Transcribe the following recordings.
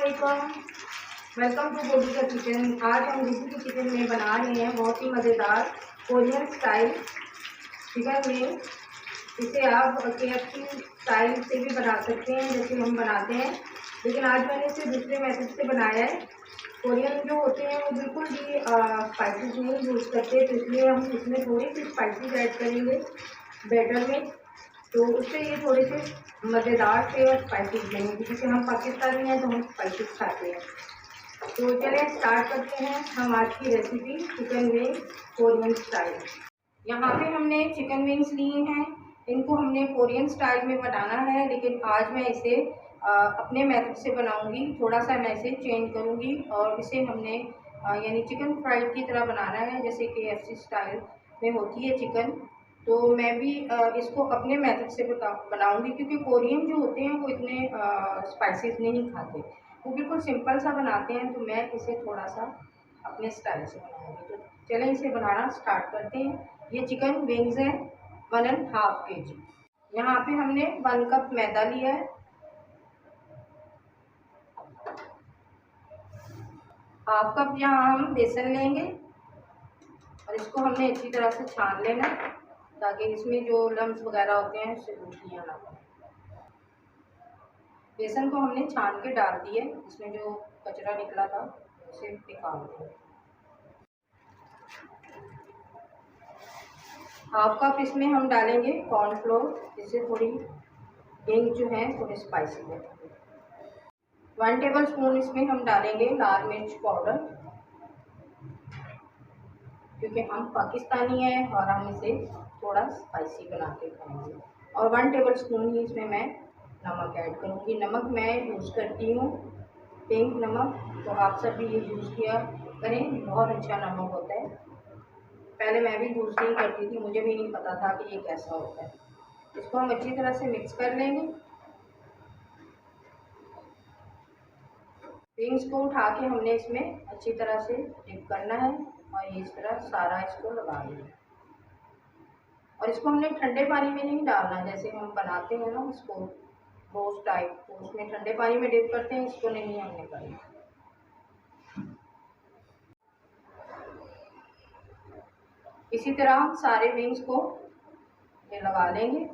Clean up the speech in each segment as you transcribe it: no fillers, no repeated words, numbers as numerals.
अस्सलामुअलैकुम, welcome to बोडी का kitchen. आज हम बोडी के किचन में बना रहे हैं बहुत ही मज़ेदार कोरियन स्टाइल चिकन विंग। इसे आप KFC स्टाइल से भी बना सकते हैं जैसे हम बनाते हैं, लेकिन आज मैंने इसे दूसरे मेथड से बनाया है। कोरियन जो होते हैं वो बिल्कुल भी स्पाइसेस नहीं यूज़ करते, तो इसलिए हम इसमें थोड़ी सी स्पाइसेस ऐड करेंगे बैटर में, तो उससे ये थोड़े से मज़ेदार से और स्पाइसेस बनेंगे, क्योंकि हम पाकिस्तानी हैं तो हम स्पाइसेस खाते हैं। तो चलिए स्टार्ट करते हैं हम आज की recipe chicken wing Korean style. यहाँ पे हमने चिकन विंग्स लिए हैं, इनको हमने कोरियन स्टाइल में बनाना है, लेकिन आज मैं इसे अपने मेथड से बनाऊंगी। थोड़ा सा मैं इसे चेंज करूंगी और इसे हमने यानी चिकन फ्राइड की तरह बनाना है, जैसे KFC स्टाइल में होती है चिकन। तो मैं भी इसको अपने मेथड से बनाऊंगी, क्योंकि कोरियन जो होते हैं वो इतने स्पाइसेस नहीं खाते, वो बिल्कुल सिंपल सा बनाते हैं, तो मैं इसे थोड़ा सा अपने स्टाइल से बनाऊंगी। तो चलें इसे बनाना स्टार्ट करते हैं। ये चिकन विंग्स हैं 1.5 kg। यहाँ पे हमने 1 कप मैदा लिया है, हाफ कप यहाँ हम बेसन लेंगे और इसको हमने अच्छी तरह से छान लेना, ताकि इसमें जो लम्स वगैरह होते हैं उससे गुठलियाँ ना बने। बेसन को हमने छान के डाल दिया, इसमें जो कचरा निकला था उसे निकाल दें। हाफ कप इसमें हम डालेंगे कॉर्नफ्लोर, जिससे थोड़ी विंग जो है थोड़ी स्पाइसी बनेगी। 1 टेबल स्पून इसमें हम डालेंगे लाल मिर्च पाउडर, क्योंकि हम पाकिस्तानी हैं और हम इसे थोड़ा स्पाइसी बना के खाएंगे। और 1 टेबल स्पून ही इसमें मैं नमक ऐड करूँगी। नमक मैं यूज़ करती हूँ पिंक नमक, तो आप सब भी ये यूज़ किया करें, बहुत अच्छा नमक होता है। पहले मैं भी यूज़ नहीं करती थी, मुझे भी नहीं पता था कि ये कैसा होता है। इसको हम अच्छी तरह से मिक्स कर लेंगे। विंग्स को उठा के हमने इसमें अच्छी तरह से डिप करना है और इस तरह सारा इसको लगा लेंगे। और इसको हमने ठंडे पानी में नहीं डालना, जैसे हम बनाते हैं ना इसको रोस्ट टाइप, तो उसमें ठंडे पानी में डिप करते हैं, इसको नहीं हमने करना। इसी तरह सारे विंग्स को ये लगा लेंगे।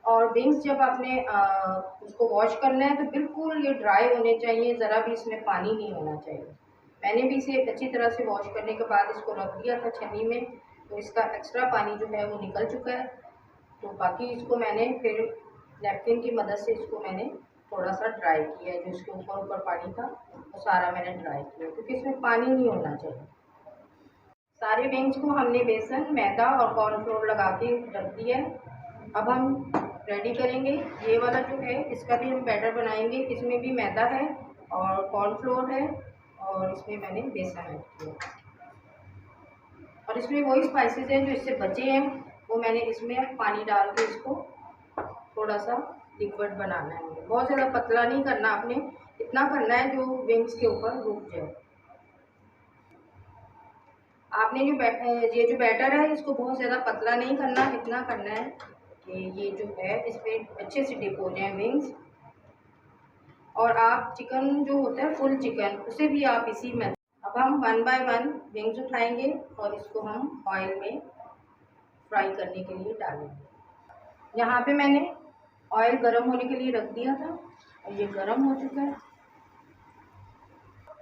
और विंग्स जब आपने उसको वॉश करना है तो बिल्कुल ये ड्राई होने चाहिए, ज़रा भी इसमें पानी नहीं होना चाहिए। मैंने भी इसे अच्छी तरह से वॉश करने के बाद इसको रख दिया था छन्नी में, तो इसका एक्स्ट्रा पानी जो है वो निकल चुका है। तो बाकी इसको मैंने फिर नैपकिन की मदद से इसको मैंने थोड़ा सा ड्राई किया है, जो इसके ऊपर पानी था वो सारा मैंने ड्राई किया, क्योंकि इसमें पानी नहीं होना चाहिए। सारे विंग्स को हमने बेसन, मैदा और कॉर्नफ्लोर लगा के रख दिया है। अब हम रेडी करेंगे ये वाला जो है, इसका भी हम बैटर बनाएंगे। इसमें भी मैदा है और कॉर्नफ्लोर है और इसमें मैंने बेसन ऐड किया, और इसमें वही स्पाइसेस हैं जो इससे बचे हैं, वो मैंने इसमें पानी डाल के इसको थोड़ा सा लिक्विड बनाना है। बहुत ज़्यादा पतला नहीं करना आपने, इतना करना है जो विंग्स के ऊपर रुक जाए। आपने ये जो बैटर है इसको बहुत ज़्यादा पतला नहीं करना, इतना करना है कि ये जो है इसमें अच्छे से डिप हो जाए विंग्स। और आप चिकन जो होता है फुल चिकन, उसे भी आप इसी में, अब हम 1 बाय 1 विंग्स उठाएंगे और इसको हम ऑयल में फ्राई करने के लिए डालेंगे। यहाँ पे मैंने ऑयल गर्म होने के लिए रख दिया था और ये गर्म हो चुका है।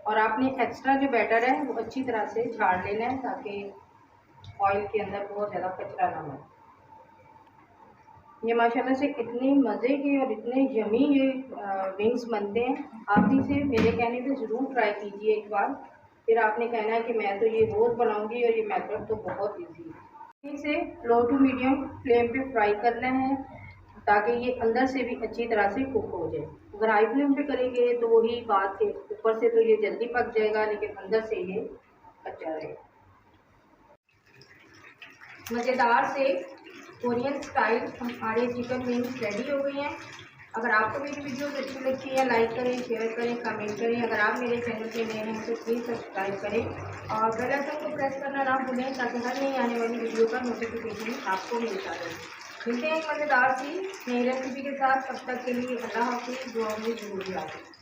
और आपने एक्स्ट्रा जो बैटर है वो अच्छी तरह से झाड़ लेना है, ताकि ऑयल के अंदर बहुत ज़्यादा कचरा ना हो। ये माशाल्लाह से इतने मज़े के और इतने यमी ये विंग्स बनते हैं। आप इसे मेरे कहने पे ज़रूर ट्राई कीजिए एक बार, फिर आपने कहना है कि मैं तो ये रोज़ बनाऊंगी और ये मेथड तो बहुत ईजी है। इसे लो टू मीडियम फ्लेम पे फ्राई करना है, ताकि ये अंदर से भी अच्छी तरह से कुक हो जाए। अगर हाई फ्लेम पे करेंगे तो वही बात है, ऊपर से तो ये जल्दी पक जाएगा, लेकिन अंदर से ये कच्चा रहेगा। मज़ेदार से कोरियन स्टाइल हमारे चिकन विंग्स रेडी हो गई हैं। अगर आपको मेरी वीडियोस अच्छी लगती है लाइक करें, शेयर करें, कमेंट करें। अगर आप मेरे चैनल पे नए हैं तो प्लीज़ सब्सक्राइब करें और बेल आइकन को प्रेस करना ना भूलें, ताकि हर नई आने वाली वीडियो का नोटिफिकेशन आपको मिलता रहे। मिलते हैं एक मज़ेदार सी नई रेसिपी के साथ, तब तक के लिए अल्लाह हाफ़िज़। दुआ में ज़रूर याद रखें।